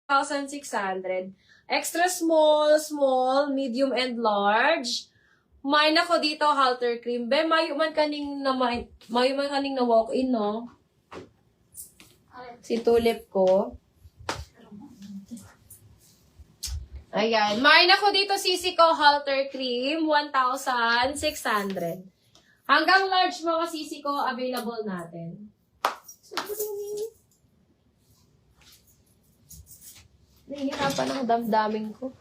1,600. Extra small, small, medium, and large. May nako dito, halter cream. Be, mayo man kaning na walk-in, no? Si tulip ko. Ayan. May nako dito, sisi ko, halter cream. 1,600. Hanggang large mga sisi ko, available natin. Nahihirapan ang damdamin ko.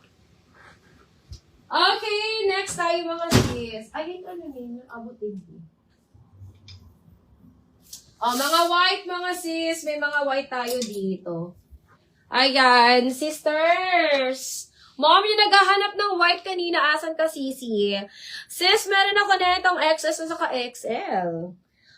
Okay, next tayo mga sis. Ay, ito na yun, abutin ko. Mga white mga sis. May mga white tayo dito. Ayan, sisters. Mom, yung naghahanap ng white kanina, asan ka, sisi? Sis, meron ako na itong XS at saka XL.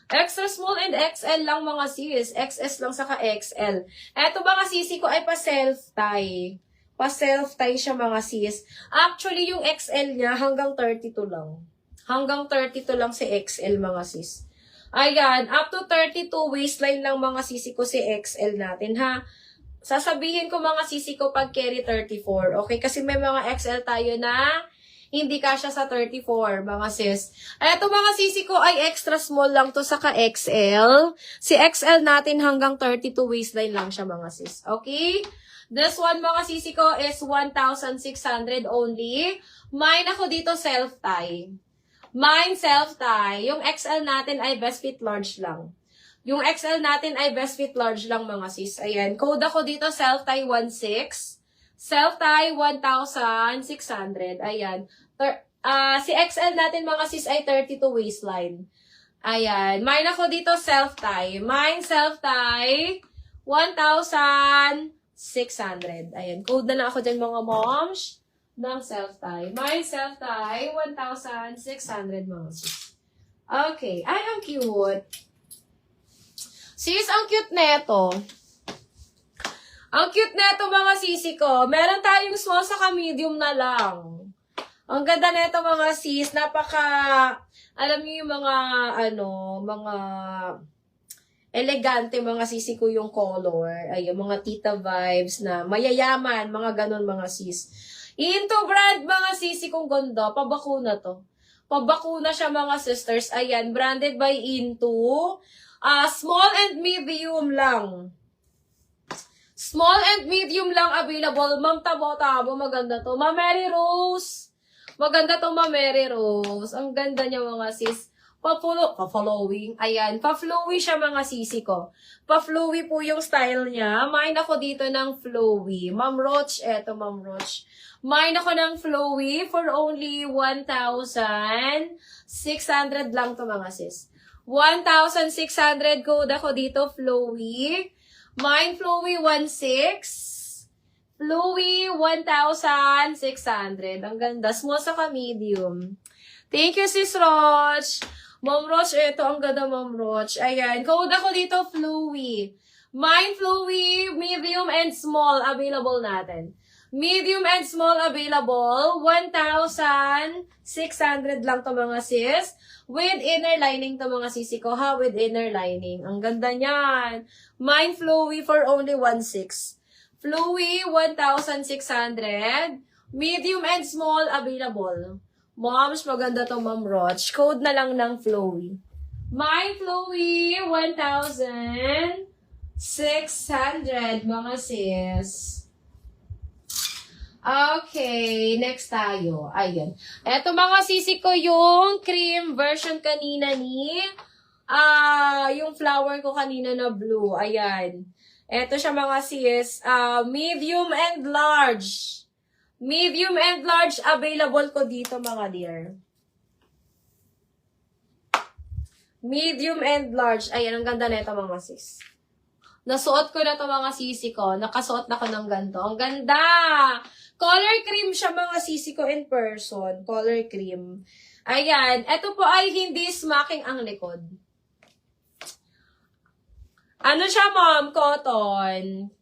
Extra small and XL lang mga sis. XS lang saka XL. Eto mga sisi ko ay pa-self-tie. Pa-self-tie siya mga sis. Actually, yung XL niya hanggang 32 lang. Hanggang 32 lang si XL mga sis. Ayan, up to 32 waistline lang mga sisi ko si XL natin ha. Sasabihin ko mga sisi ko pag carry 34. Okay, kasi may mga XL tayo na hindi kasya sa 34, mga sis. Eto mga sisi ko ay extra small lang to saka XL. Si XL natin hanggang 32 waistline lang siya, mga sis. Okay? This one, mga sisi ko, is 1,600 only. Mine ako dito, self-tie. Mine, self-tie. Yung XL natin ay best fit large lang. Yung XL natin ay best fit large lang, mga sis. Ayan. Code ako dito, self-tie 16. Self-tie, 1,600. Ayan. Si XL natin, mga sis, ay 32 waistline. Ayan. Mine ako dito, self-tie. Mine, self-tie, 1,600. Ayan. Code na lang ako dyan, mga moms, ng self-tie. Mine, self-tie, 1,600, mga sis. Okay. Ay, ang cute. Sis, ang cute neto. Ang cute neto mga sisi ko. Meron tayong small saka medium na lang. Ang ganda neto mga sis. Alam niyo yung mga, mga elegante mga sisi ko yung color. Ay, yung mga tita vibes na mayayaman. Mga ganon mga sis. Into brand mga sisi kong ganda. Pabakuna to. Pabakuna siya mga sisters. Ayan, branded by Into. Small and medium lang. Small and medium lang available. Ma'am Tabo-Tabo, maganda to. Ma'am Mary Rose. Maganda to, Ma'am Mary Rose. Ang ganda niya mga sis. Pa-flowing. Ayan, pa-flowy siya mga sisi ko. Pa-flowy po yung style niya. Mine ako dito ng flowy. Ma'am Roach, eto Ma'am Roach. Mine ako ng flowy for only 1,600 lang to mga sis. 1,600 code ako dito, flowy. Mine, flowy 1,600. Flowy 1,600. Ang ganda. Small saka medium. Thank you, Sis Roch. Ma'am Roch, ito. Ang ganda, Ma'am Roch. Ayan. Code ako dito, flowy. Mine, flowy, medium, and small. Available natin. Medium and small available. 1,600 lang to mga sis. With inner lining to mga sisi ko ha. With inner lining. Ang ganda niyan. Mine flowy for only 1,600. Flowy 1,600. Medium and small available. Moms, maganda to Ma'am Roch. Code na lang ng flowy. Mine flowy 1,600 mga sis. Okay, next tayo. Ayan. Eto mga sisi ko yung cream version kanina ni, yung flower ko kanina na blue. Ayan. Eto siya mga sis. Medium and large. Medium and large available ko dito mga dear. Medium and large. Ayan, ang ganda nito mga sis. Nasuot ko na to mga sisi ko. Nakasuot na ko ng ganito. Ang ganda! Color cream siya mga sisi ko in person. Color cream. Ayan. Ito po ay hindi smacking ang likod. Ano siya, ma'am? Cotton.